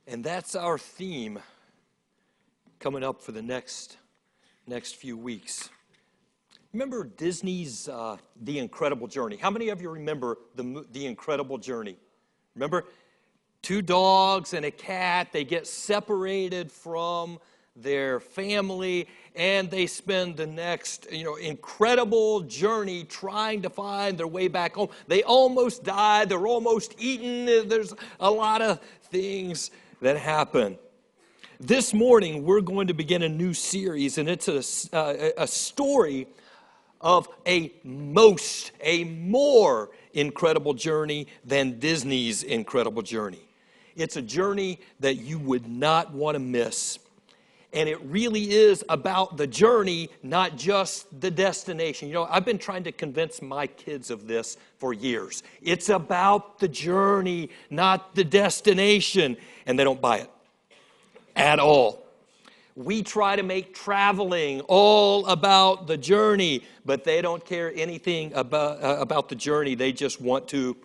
And that's our theme coming up for the next few weeks. Remember Disney's The Incredible Journey? How many of you remember The Incredible Journey? Remember? 2 dogs and a cat, they get separated from their family, and they spend the next, incredible journey trying to find their way back home. They almost die, they're almost eaten, there's a lot of things that happen. This morning, we're going to begin a new series, and it's a story of a more incredible journey than Disney's incredible journey. It's a journey that you would not want to miss. And it really is about the journey, not just the destination. I've been trying to convince my kids of this for years. It's about the journey, not the destination. And they don't buy it at all. We try to make traveling all about the journey, but they don't care anything about the journey. They just want to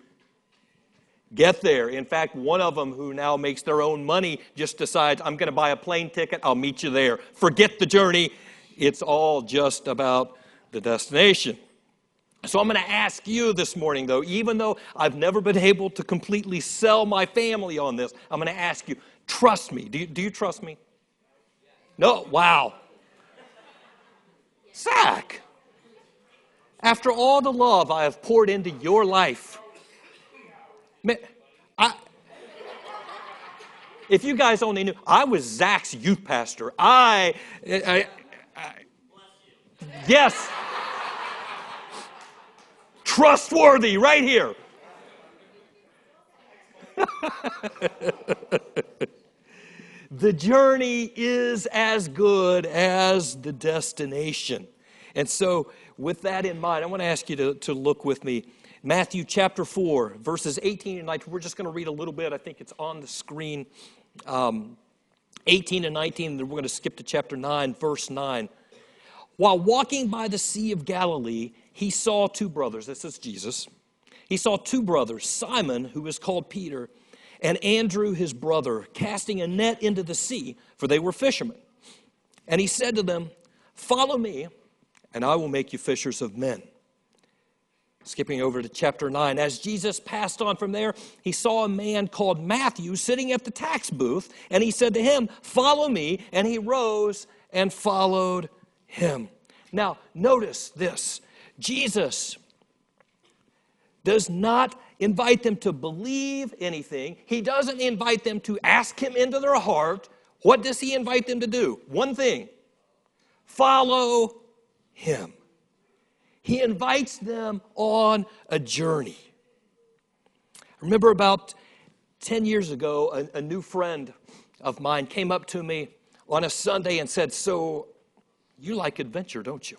get there. In fact, one of them, who now makes their own money, just decides, I'm going to buy a plane ticket, I'll meet you there. Forget the journey. It's all just about the destination. So I'm going to ask you this morning, though, even though I've never been able to completely sell my family on this, I'm going to ask you, trust me. Do you trust me? No? Wow. Zach, after all the love I have poured into your life, man, if you guys only knew, I was Zach's youth pastor. Yes. Trustworthy right here. The journey is as good as the destination. And so with that in mind, I want to ask you to look with me. Matthew chapter 4, verses 18 and 19. We're just going to read a little bit. I think it's on the screen. 18 and 19, then we're going to skip to chapter 9, verse 9. While walking by the Sea of Galilee, he saw 2 brothers. This is Jesus. He saw 2 brothers, Simon, who is called Peter, and Andrew, his brother, casting a net into the sea, for they were fishermen. And he said to them, "Follow me, and I will make you fishers of men." Skipping over to chapter 9. As Jesus passed on from there, he saw a man called Matthew sitting at the tax booth, and he said to him, "Follow me," and he rose and followed him. Now, notice this. Jesus does not invite them to believe anything. He doesn't invite them to ask him into their heart. What does he invite them to do? One thing: follow him. He invites them on a journey. I remember about 10 years ago, a new friend of mine came up to me on a Sunday and said, "So you like adventure, don't you?"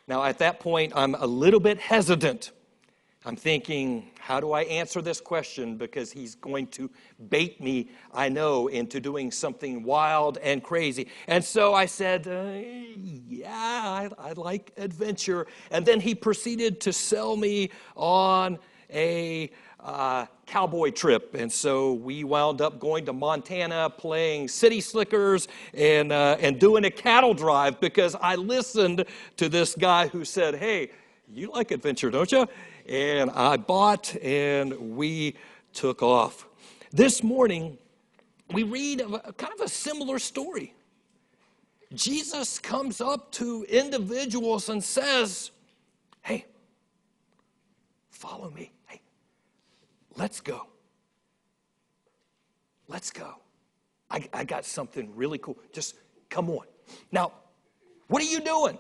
Now, at that point, I'm a little bit hesitant. I'm thinking, how do I answer this question? Because he's going to bait me, I know, into doing something wild and crazy. And so I said, yeah, I like adventure. And then he proceeded to sell me on a cowboy trip. And so we wound up going to Montana, playing city slickers and doing a cattle drive, because I listened to this guy who said, "Hey, you like adventure, don't you?" And I bought, and we took off. This morning, we read kind of a similar story. Jesus comes up to individuals and says, "Hey, follow me. Hey, let's go. Let's go. I got something really cool. Just come on." Now, what are you doing?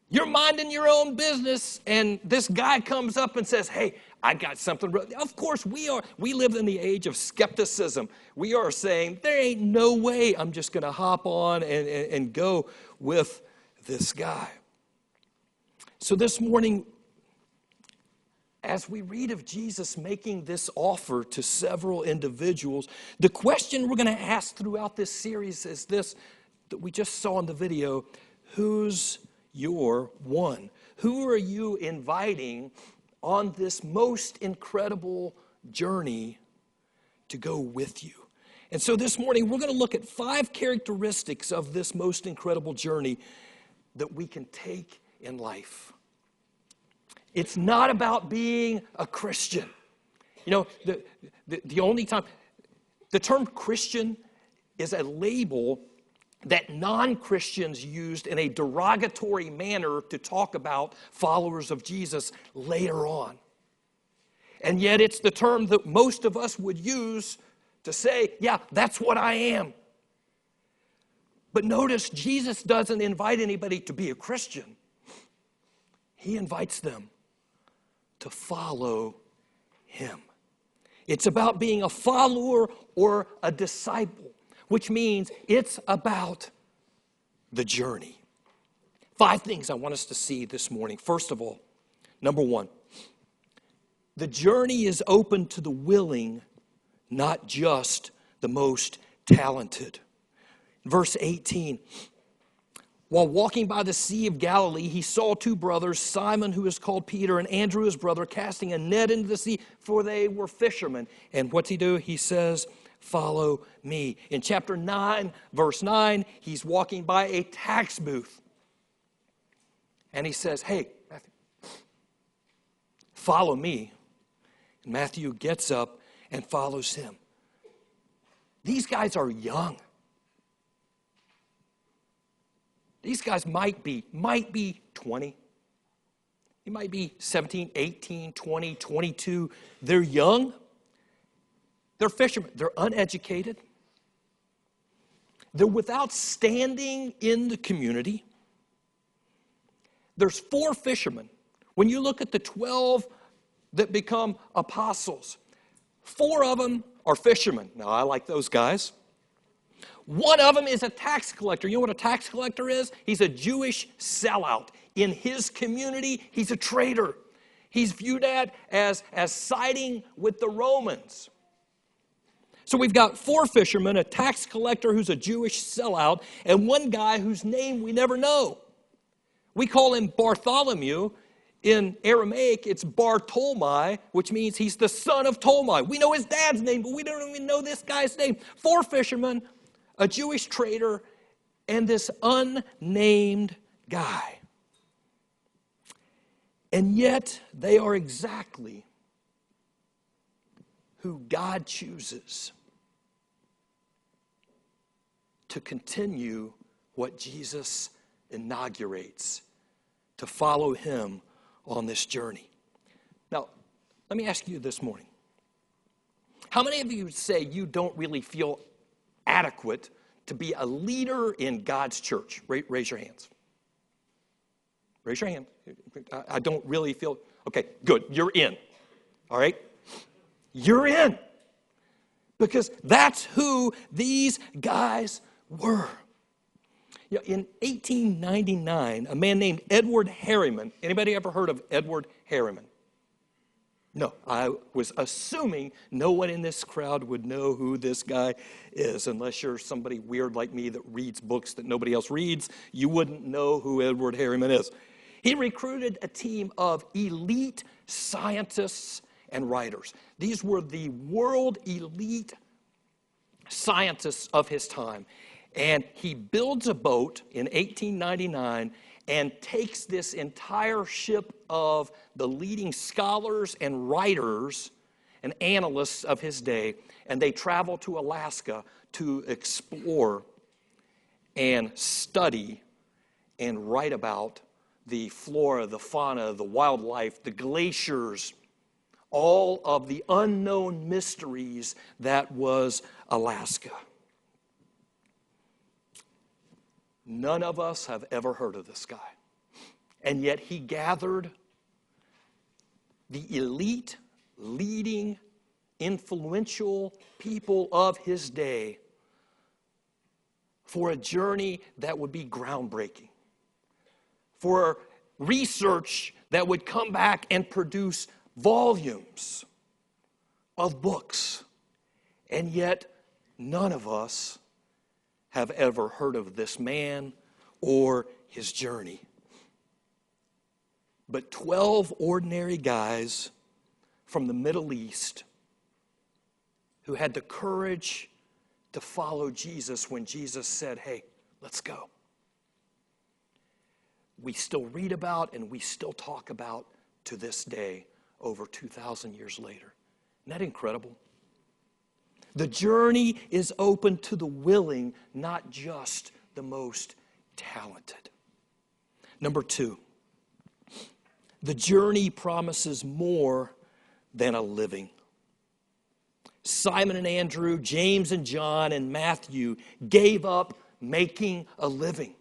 You're minding your own business, and this guy comes up and says, "Hey, I got something." Of course, we live in the age of skepticism. We are saying, there ain't no way I'm just going to hop on and go with this guy. So this morning, as we read of Jesus making this offer to several individuals, the question we're going to ask throughout this series is this, that we just saw in the video: who's your one? Who are you inviting on this most incredible journey to go with you? And so this morning, we're going to look at 5 characteristics of this most incredible journey that we can take in life. It's not about being a Christian. You know, the only time, the term Christian is a label that non-Christians used in a derogatory manner to talk about followers of Jesus later on. And yet it's the term that most of us would use to say, yeah, that's what I am. But notice, Jesus doesn't invite anybody to be a Christian. He invites them to follow him. It's about being a follower or a disciple, which means it's about the journey. 5 things I want us to see this morning. First of all, number 1, the journey is open to the willing, not just the most talented. Verse 18, while walking by the Sea of Galilee, he saw 2 brothers, Simon, who is called Peter, and Andrew, his brother, casting a net into the sea, for they were fishermen. And what's he do? He says, follow me. In chapter 9, verse 9, he's walking by a tax booth. And he says, hey, Matthew, follow me. And Matthew gets up and follows him. These guys are young. These guys might be 20. He might be 17, 18, 20, 22. They're young. They're fishermen. They're uneducated. They're without standing in the community. There's 4 fishermen. When you look at the 12 that become apostles, 4 of them are fishermen. Now, I like those guys. 1 of them is a tax collector. You know what a tax collector is? He's a Jewish sellout. In his community, he's a traitor. He's viewed as siding with the Romans. So we've got 4 fishermen, a tax collector who's a Jewish sellout, and 1 guy whose name we never know. We call him Bartholomew. In Aramaic, it's Bartolomai, which means he's the son of Tolmai. We know his dad's name, but we don't even know this guy's name. 4 fishermen, a Jewish trader, and this unnamed guy. And yet, they are exactly who God chooses to continue what Jesus inaugurates, to follow him on this journey. Now, let me ask you this morning. How many of you say you don't really feel adequate to be a leader in God's church? Raise your hands. Raise your hand. I don't really feel, okay, good, you're in. All right? You're in. Because that's who these guys were. You know, in 1899, a man named Edward Harriman, anybody ever heard of Edward Harriman? No, I was assuming no one in this crowd would know who this guy is. Unless you're somebody weird like me that reads books that nobody else reads, you wouldn't know who Edward Harriman is. He recruited a team of elite scientists and writers. These were the world elite scientists of his time. And he builds a boat in 1899 and takes this entire ship of the leading scholars and writers and analysts of his day, and they travel to Alaska to explore and study and write about the flora, the fauna, the wildlife, the glaciers, all of the unknown mysteries that was Alaska. None of us have ever heard of this guy. And yet he gathered the elite, leading, influential people of his day for a journey that would be groundbreaking, for research that would come back and produce volumes of books. And yet none of us have ever heard of this man or his journey. But 12 ordinary guys from the Middle East who had the courage to follow Jesus when Jesus said, hey, let's go. We still read about and we still talk about to this day, over 2,000 years later. Isn't that incredible? The journey is open to the willing, not just the most talented. Number 2, the journey promises more than a living. Simon and Andrew, James and John, and Matthew gave up making a living.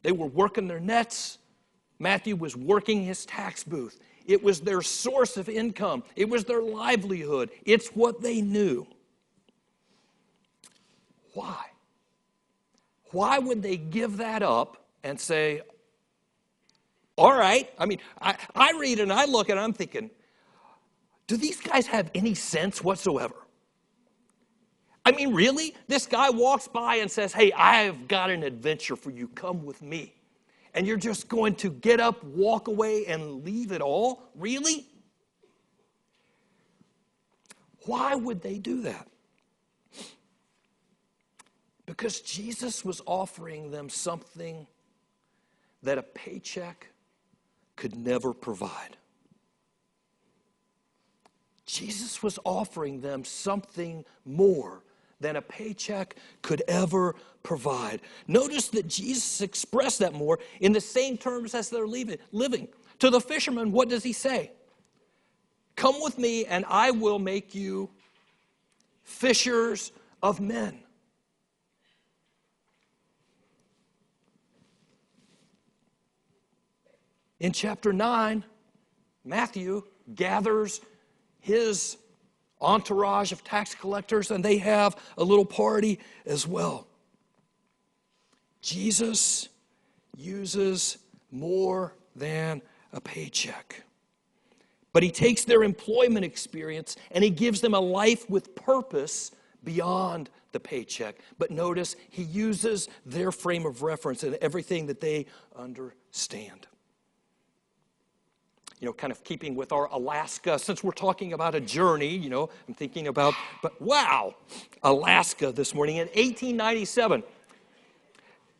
They were working their nets. Matthew was working his tax booth. It was their source of income. It was their livelihood. It's what they knew. Why? Why would they give that up and say, all right? I mean, I read and I look and I'm thinking, do these guys have any sense whatsoever? I mean, really? This guy walks by and says, hey, I have got an adventure for you. Come with me. And you're just going to get up, walk away, and leave it all? Really? Why would they do that? Because Jesus was offering them something that a paycheck could never provide. Jesus was offering them something more than a paycheck could ever provide. Notice that Jesus expressed that more in the same terms as they're living. To the fishermen, what does he say? Come with me and I will make you fishers of men. In chapter 9, Matthew gathers his entourage of tax collectors, and they have a little party as well. Jesus uses more than a paycheck. But he takes their employment experience and he gives them a life with purpose beyond the paycheck. But notice, he uses their frame of reference and everything that they understand. You know, kind of keeping with our Alaska, since we're talking about a journey, you know, I'm thinking about, but wow, Alaska this morning in 1897,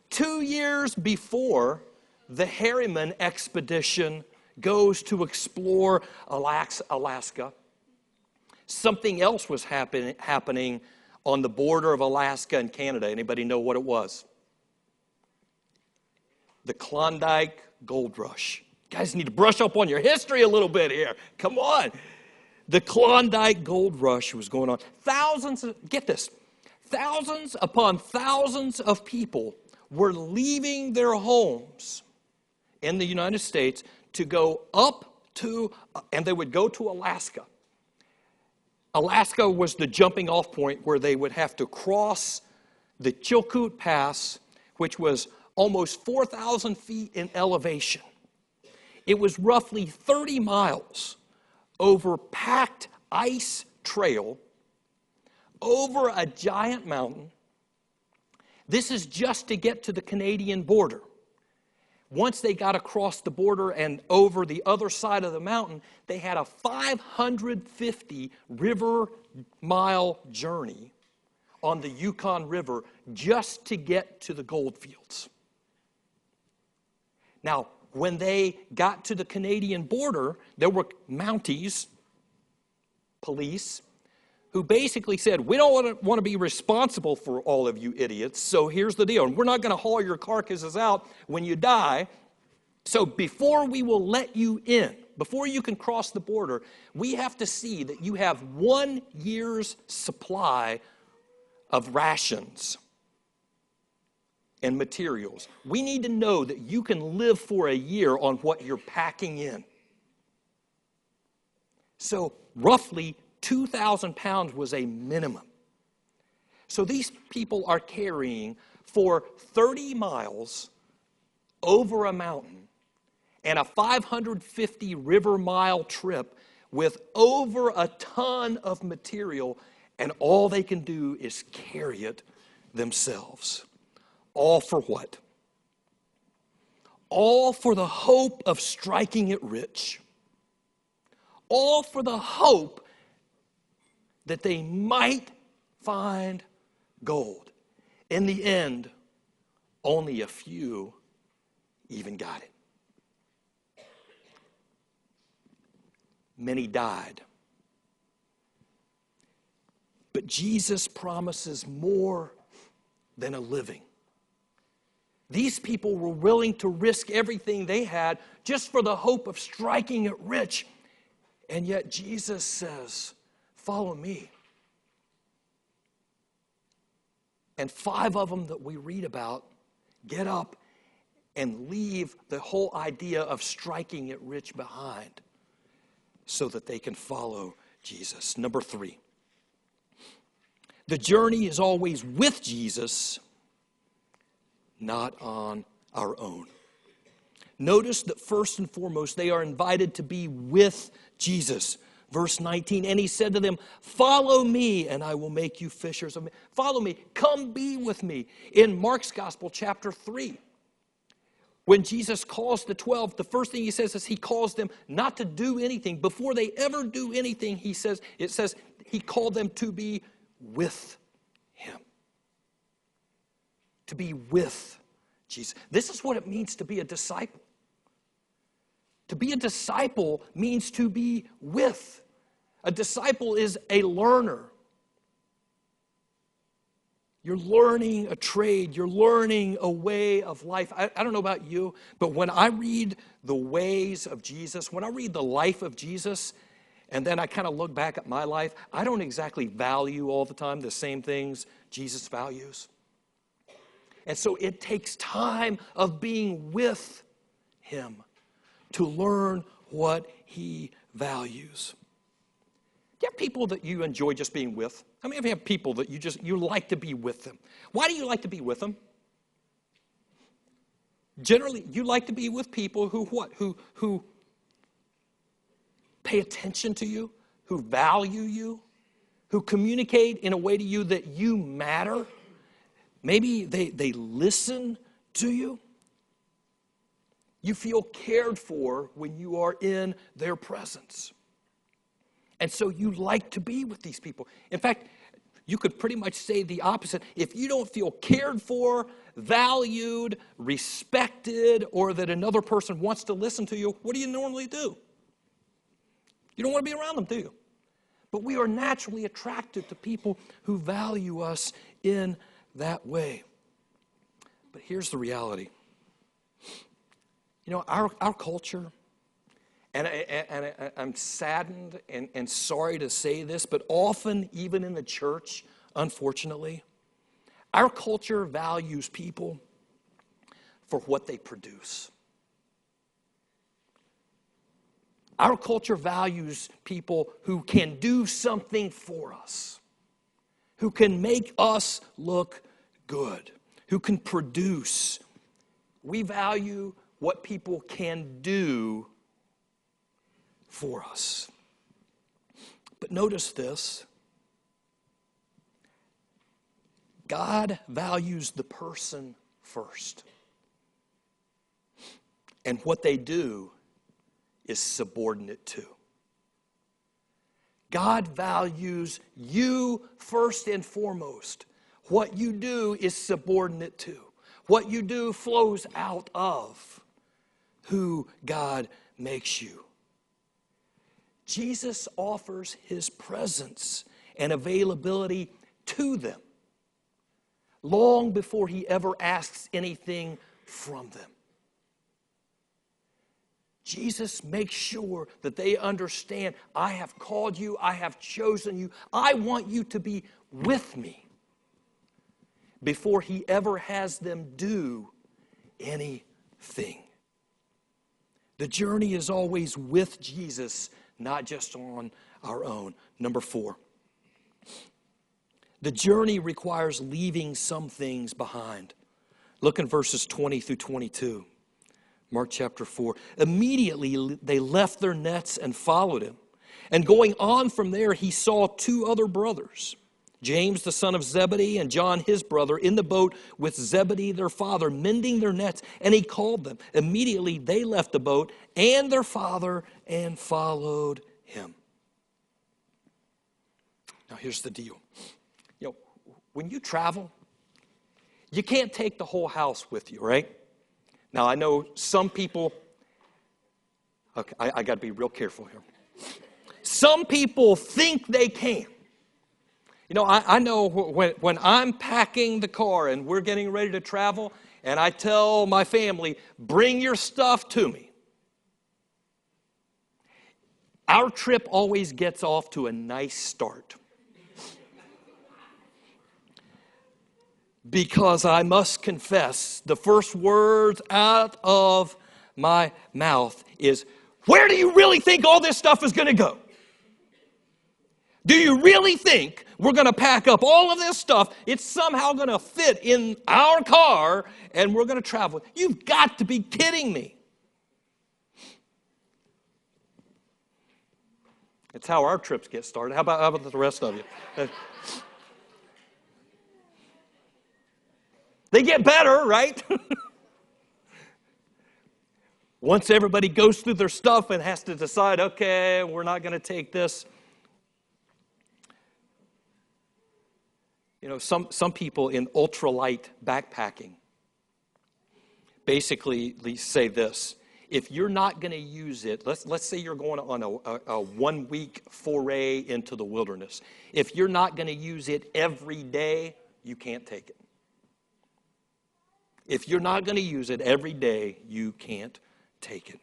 2 years before the Harriman expedition goes to explore Alaska, something else was happening on the border of Alaska and Canada. Anybody know what it was? The Klondike Gold Rush. You guys need to brush up on your history a little bit here. Come on. The Klondike Gold Rush was going on. Thousands upon thousands of people were leaving their homes in the United States to go up to, and they would go to Alaska. Alaska was the jumping off point where they would have to cross the Chilkoot Pass, which was almost 4,000 feet in elevation. It was roughly 30 miles over packed ice trail, over a giant mountain. This is just to get to the Canadian border. Once they got across the border and over the other side of the mountain, they had a 550 river mile journey on the Yukon River just to get to the gold fields. Now, when they got to the Canadian border, there were Mounties, police, who basically said, we don't want to be responsible for all of you idiots, so here's the deal. We're not going to haul your carcasses out when you die. So before we will let you in, before you can cross the border, we have to see that you have 1 year's supply of rations and materials. We need to know that you can live for a year on what you're packing in. So roughly 2,000 pounds was a minimum. So these people are carrying for 30 miles over a mountain and a 550 river mile trip with over a ton of material, and all they can do is carry it themselves. All for what? All for the hope of striking it rich. All for the hope that they might find gold. In the end, only a few even got it. Many died. But Jesus promises more than a living. These people were willing to risk everything they had just for the hope of striking it rich. And yet Jesus says, follow me. And 5 of them that we read about get up and leave the whole idea of striking it rich behind so that they can follow Jesus. Number 3, the journey is always with Jesus, not on our own. Notice that first and foremost, they are invited to be with Jesus. Verse 19, and he said to them, follow me, and I will make you fishers of men. Follow me, come be with me. In Mark's Gospel, chapter 3, when Jesus calls the 12, the first thing he says is he calls them not to do anything. Before they ever do anything, it says he called them to be with him. To be with Jesus. This is what it means to be a disciple. To be a disciple means to be with. A disciple is a learner. You're learning a trade. You're learning a way of life. I don't know about you, but when I read the ways of Jesus, when I read the life of Jesus, and then I kind of look back at my life, I don't exactly value all the time the same things Jesus values. And so it takes time of being with him to learn what he values. Do you have people that you enjoy just being with? How many of you have people that you like to be with them? Why do you like to be with them? Generally, you like to be with people who what? Who pay attention to you, who value you, who communicate in a way to you that you matter. Maybe they listen to you. You feel cared for when you are in their presence. And so you like to be with these people. In fact, you could pretty much say the opposite. If you don't feel cared for, valued, respected, or that another person wants to listen to you, what do you normally do? You don't want to be around them, do you? But we are naturally attracted to people who value us in that way. But here's the reality. You know, our culture, and I'm saddened and sorry to say this, but often even in the church, unfortunately, our culture values people for what they produce. Our culture values people who can do something for us, who can make us look good, who can produce. We value what people can do for us. But notice this. God values the person first. And what they do is subordinate to. God values you first and foremost. What you do is subordinate to. What you do flows out of who God makes you. Jesus offers his presence and availability to them long before he ever asks anything from them. Jesus makes sure that they understand, I have called you, I have chosen you, I want you to be with me, before he ever has them do anything. The journey is always with Jesus, not just on our own. Number 4, the journey requires leaving some things behind. Look in verses 20 through 22. Mark chapter 4. Immediately they left their nets and followed him. And going on from there, he saw 2 other brothers, James the son of Zebedee and John his brother, in the boat with Zebedee their father, mending their nets. And he called them. Immediately they left the boat and their father and followed him. Now, here's the deal. When you travel, you can't take the whole house with you, right? Now, I know some people, okay, I got to be real careful here. Some people think they can. I know when I'm packing the car and we're getting ready to travel, and I tell my family, bring your stuff to me. Our trip always gets off to a nice start. Because I must confess, the first words out of my mouth is, where do you really think all this stuff is going to go? Do you really think we're going to pack up all of this stuff? It's somehow going to fit in our car and we're going to travel. You've got to be kidding me. It's how our trips get started. How about the rest of you? They get better, right? Once everybody goes through their stuff and has to decide, okay, we're not going to take this. Some people in ultralight backpacking basically say this. If you're not going to use it, let's say you're going on a 1 week foray into the wilderness. If you're not going to use it every day, you can't take it. If you're not going to use it every day, you can't take it.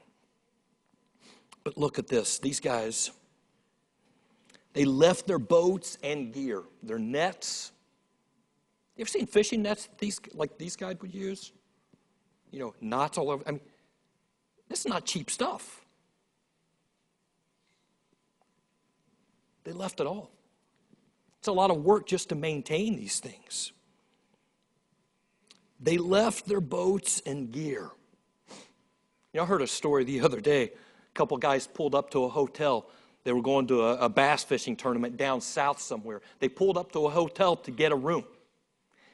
But look at this. These guys, they left their boats and gear, their nets. You ever seen fishing nets these guys would use? Knots all over. I mean, this is not cheap stuff. They left it all. It's a lot of work just to maintain these things. They left their boats and gear. I heard a story the other day. A couple guys pulled up to a hotel. They were going to a bass fishing tournament down south somewhere. They pulled up to a hotel to get a room.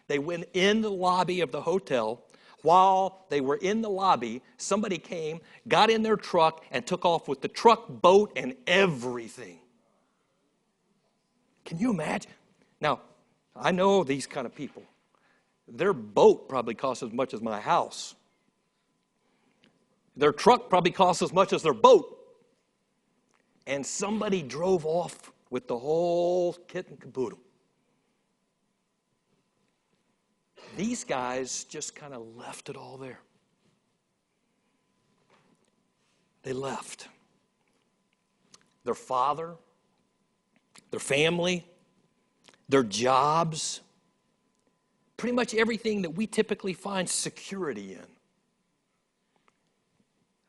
They went in the lobby of the hotel. While they were in the lobby, somebody came, got in their truck, and took off with the truck, boat, and everything. Can you imagine? Now, I know these kind of people. Their boat probably costs as much as my house. Their truck probably costs as much as their boat. And somebody drove off with the whole kit and caboodle. These guys just kind of left it all there. They left. Their father, their family, their jobs, pretty much everything that we typically find security in.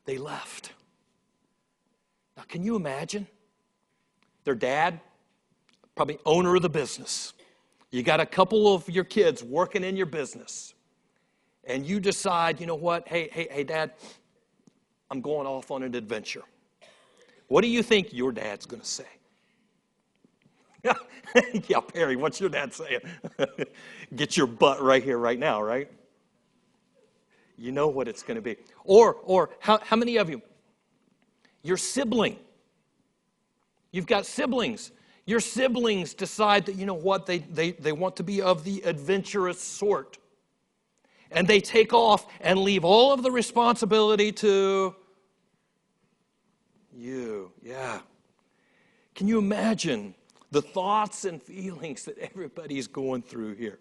They left. Now, can you imagine? Their dad, probably owner of the business. You got a couple of your kids working in your business. And you decide, you know what? Hey, Dad, I'm going off on an adventure. What do you think your dad's going to say? Yeah, Perry, what's your dad saying? Get your butt right here, right now, right? You know what it's going to be. Or how many of you? Your sibling. You've got siblings. Your siblings decide that, you know what, they want to be of the adventurous sort. And they take off and leave all of the responsibility to you. Yeah. Can you imagine the thoughts and feelings that everybody's going through here?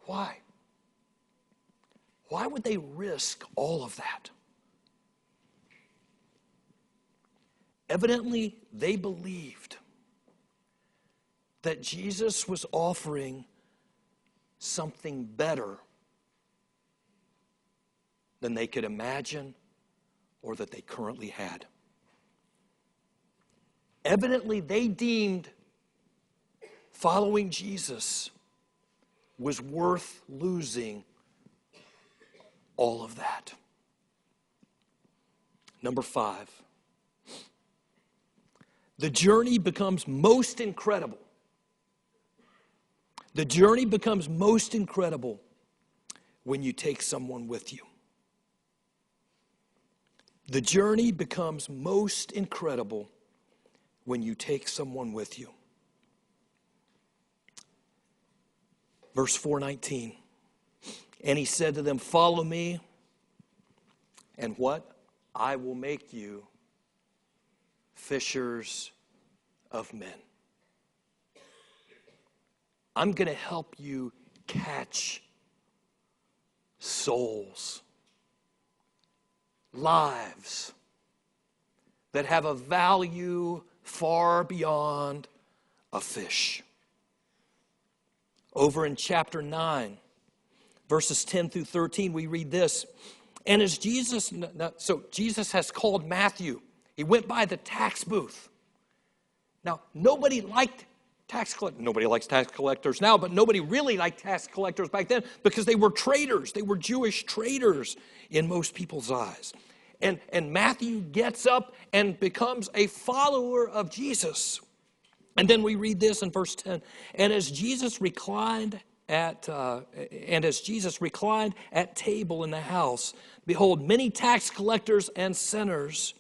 Why? Why would they risk all of that? Evidently, they believed that Jesus was offering something better than they could imagine or that they currently had. Evidently, they deemed following Jesus was worth losing all of that. Number 5. The journey becomes most incredible. The journey becomes most incredible when you take someone with you. The journey becomes most incredible when you take someone with you. Verse 4:19. And he said to them, follow me, and what? I will make you fishers of men. I'm going to help you catch souls, lives that have a value far beyond a fish. Over in chapter 9, verses 10 through 13, we read this. And as Jesus has called Matthew. He went by the tax booth. Now, nobody liked tax collectors. Nobody likes tax collectors now, but nobody really liked tax collectors back then because they were traitors. They were Jewish traitors in most people's eyes. And Matthew gets up and becomes a follower of Jesus. And then we read this in verse 10. And as Jesus reclined at table in the house, behold, many tax collectors and sinners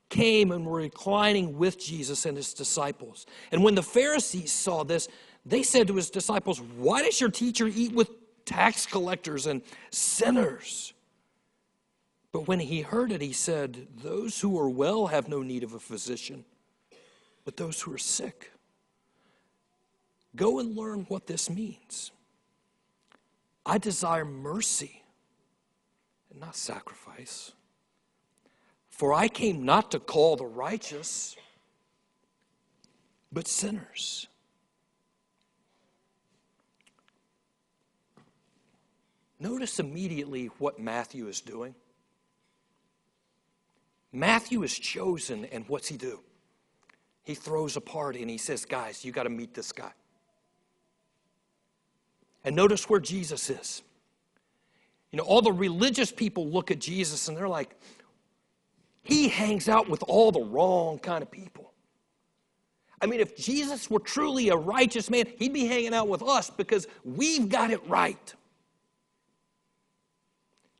came and were reclining with Jesus and his disciples. And when the Pharisees saw this, they said to his disciples, why does your teacher eat with tax collectors and sinners? But when he heard it, he said, those who are well have no need of a physician, but those who are sick. Go and learn what this means. I desire mercy and not sacrifice. For I came not to call the righteous, but sinners. Notice immediately what Matthew is doing. Matthew is chosen, and what's he do? He throws a party and he says, guys, you got to meet this guy. And notice where Jesus is. You know, all the religious people look at Jesus and they're like, he hangs out with all the wrong kind of people. I mean, if Jesus were truly a righteous man, he'd be hanging out with us because we've got it right.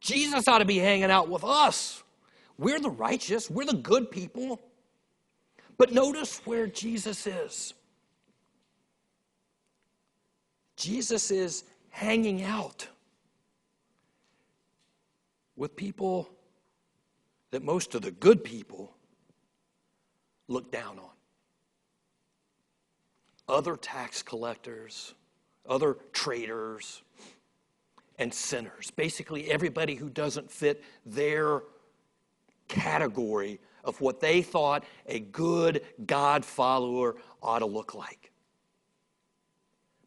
Jesus ought to be hanging out with us. We're the righteous. We're the good people. But notice where Jesus is. Jesus is hanging out with people that most of the good people look down on. Other tax collectors, other traitors, and sinners. Basically, everybody who doesn't fit their category of what they thought a good God follower ought to look like.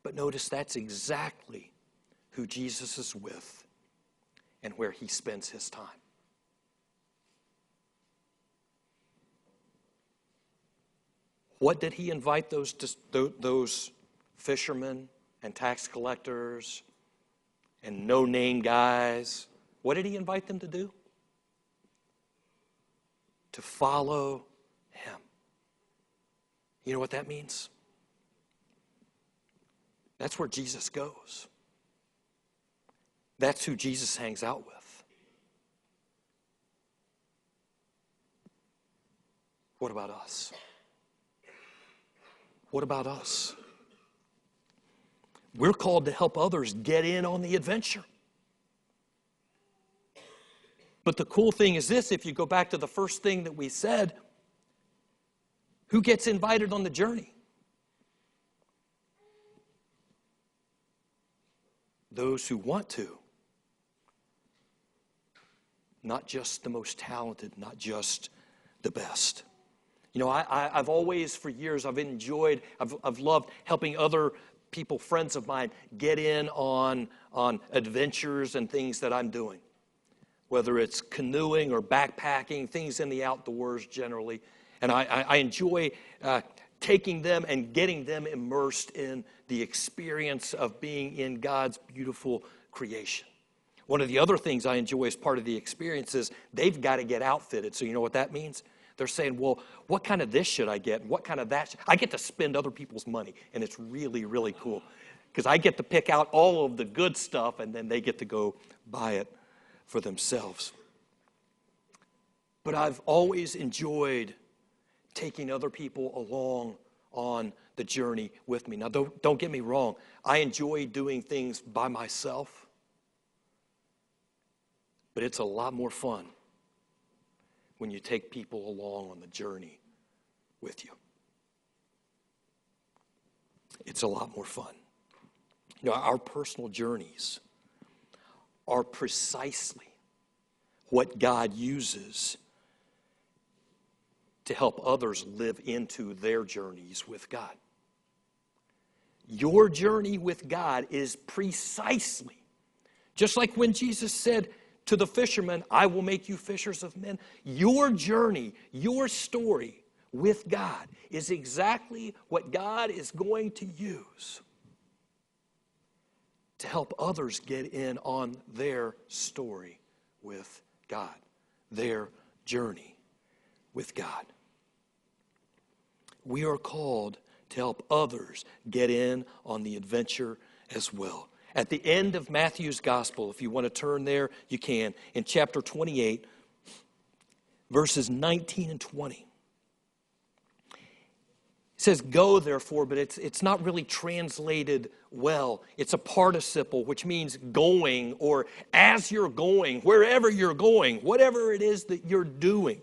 But notice that's exactly who Jesus is with and where he spends his time. What did he invite those fishermen and tax collectors and no-name guys? What did he invite them to do? To follow him. You know what that means? That's where Jesus goes. That's who Jesus hangs out with. What about us? What about us? We're called to help others get in on the adventure. But the cool thing is this, if you go back to the first thing that we said, who gets invited on the journey? Those who want to. Not just the most talented, not just the best. You know, I've always, for years, I've loved helping other people, friends of mine, get in on adventures and things that I'm doing. Whether it's canoeing or backpacking, things in the outdoors generally. And I enjoy taking them and getting them immersed in the experience of being in God's beautiful creation. One of the other things I enjoy as part of the experience is they've got to get outfitted. So you know what that means? They're saying, well, what kind of this should I get? What kind of that? I get to spend other people's money, and it's really, really cool. Because I get to pick out all of the good stuff, and then they get to go buy it for themselves. But I've always enjoyed taking other people along on the journey with me. Now, don't get me wrong. I enjoy doing things by myself. But it's a lot more fun when you take people along on the journey with you. It's a lot more fun. You know, our personal journeys are precisely what God uses to help others live into their journeys with God. Your journey with God is precisely, just like when Jesus said to the fishermen, I will make you fishers of men. Your journey, your story with God is exactly what God is going to use to help others get in on their story with God, their journey with God. We are called to help others get in on the adventure as well. At the end of Matthew's gospel, if you want to turn there, you can. In chapter 28, verses 19 and 20. It says, go therefore, but it's not really translated well. It's a participle, which means going, or as you're going, wherever you're going, whatever it is that you're doing.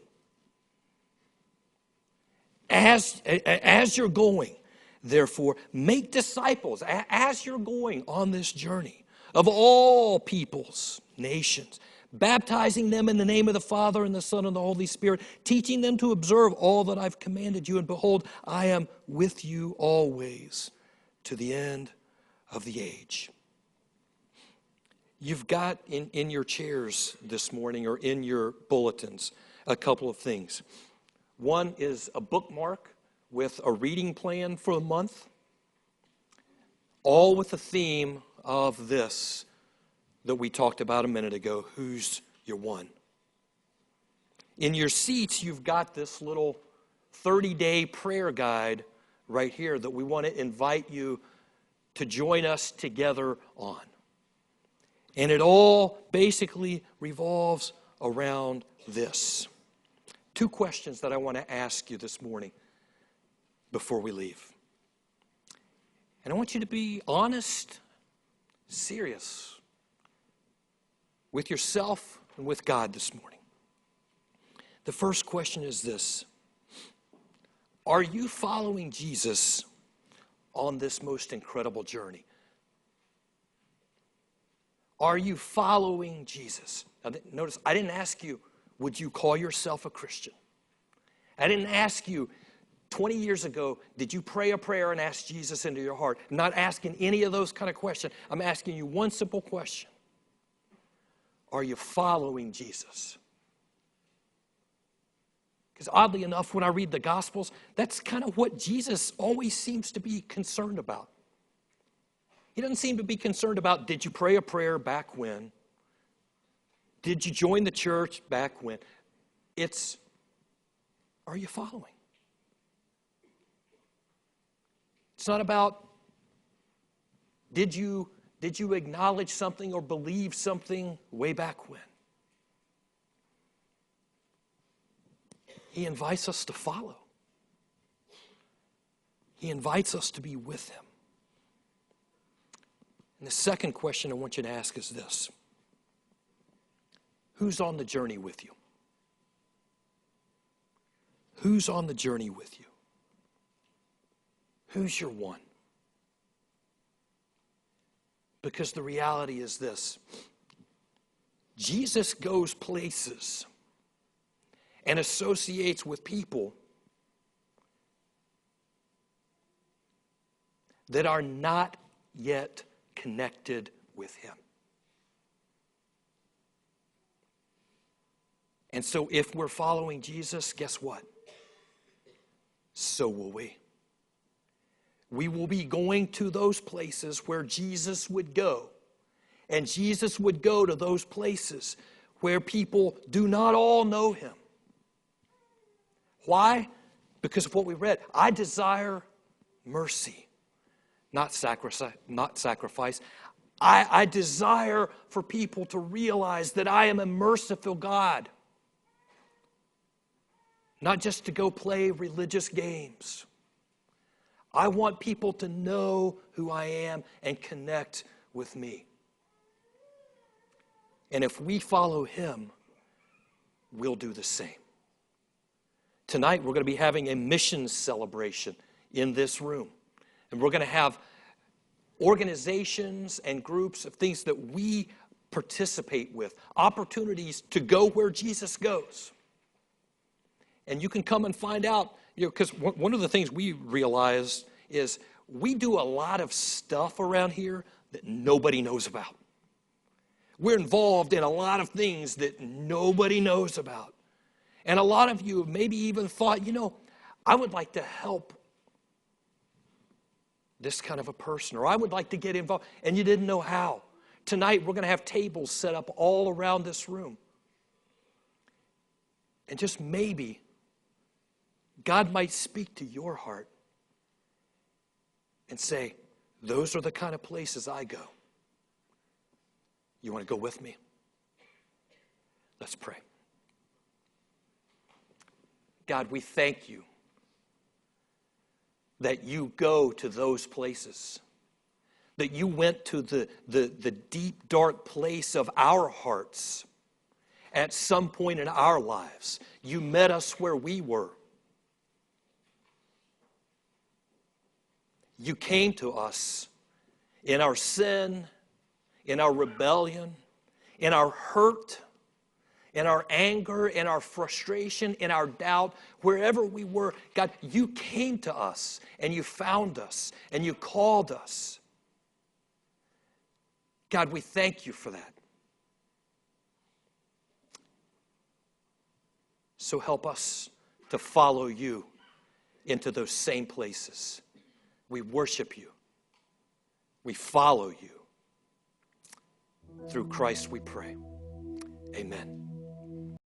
As you're going, therefore, make disciples, as you're going on this journey, of all peoples, nations, baptizing them in the name of the Father and the Son and the Holy Spirit, teaching them to observe all that I've commanded you. And behold, I am with you always to the end of the age. You've got in your chairs this morning or in your bulletins a couple of things. One is a bookmark with a reading plan for the month, all with the theme of this that we talked about a minute ago, who's your one? In your seats, you've got this little 30-day prayer guide right here that we want to invite you to join us together on. And it all basically revolves around this. Two questions that I want to ask you this morning before we leave. And I want you to be honest, serious with yourself and with God this morning. The first question is this: are you following Jesus on this most incredible journey? Are you following Jesus? Now, notice, I didn't ask you, would you call yourself a Christian? I didn't ask you, 20 years ago, did you pray a prayer and ask Jesus into your heart? I'm not asking any of those kind of questions. I'm asking you one simple question. Are you following Jesus? Because oddly enough, when I read the Gospels, that's kind of what Jesus always seems to be concerned about. He doesn't seem to be concerned about, did you pray a prayer back when? Did you join the church back when? It's, are you following? It's not about, did you acknowledge something or believe something way back when? He invites us to follow. He invites us to be with him. And the second question I want you to ask is this: who's on the journey with you? Who's on the journey with you? Who's your one? Because the reality is this: Jesus goes places and associates with people that are not yet connected with him. And so if we're following Jesus, guess what? So will we. We will be going to those places where Jesus would go. And Jesus would go to those places where people do not all know him. Why? Because of what we read. I desire mercy, not sacrifice. I desire for people to realize that I am a merciful God. not just to go play religious games. I want people to know who I am and connect with me. And if we follow him, we'll do the same. Tonight, we're going to be having a missions celebration in this room. And we're going to have organizations and groups of things that we participate with, opportunities to go where Jesus goes. And you can come and find out, because one of the things we realized is we do a lot of stuff around here that nobody knows about. We're involved in a lot of things that nobody knows about. And a lot of you have maybe even thought, I would like to help this kind of a person, or I would like to get involved, and you didn't know how. Tonight, we're going to have tables set up all around this room. And just maybe, God might speak to your heart and say, those are the kind of places I go. You want to go with me? Let's pray. God, we thank you that you go to those places, that you went to the deep, dark place of our hearts at some point in our lives. You met us where we were. You came to us in our sin, in our rebellion, in our hurt, in our anger, in our frustration, in our doubt, wherever we were. God, you came to us and you found us and you called us. God, we thank you for that. So help us to follow you into those same places. We worship you. We follow you. Through Christ we pray. Amen.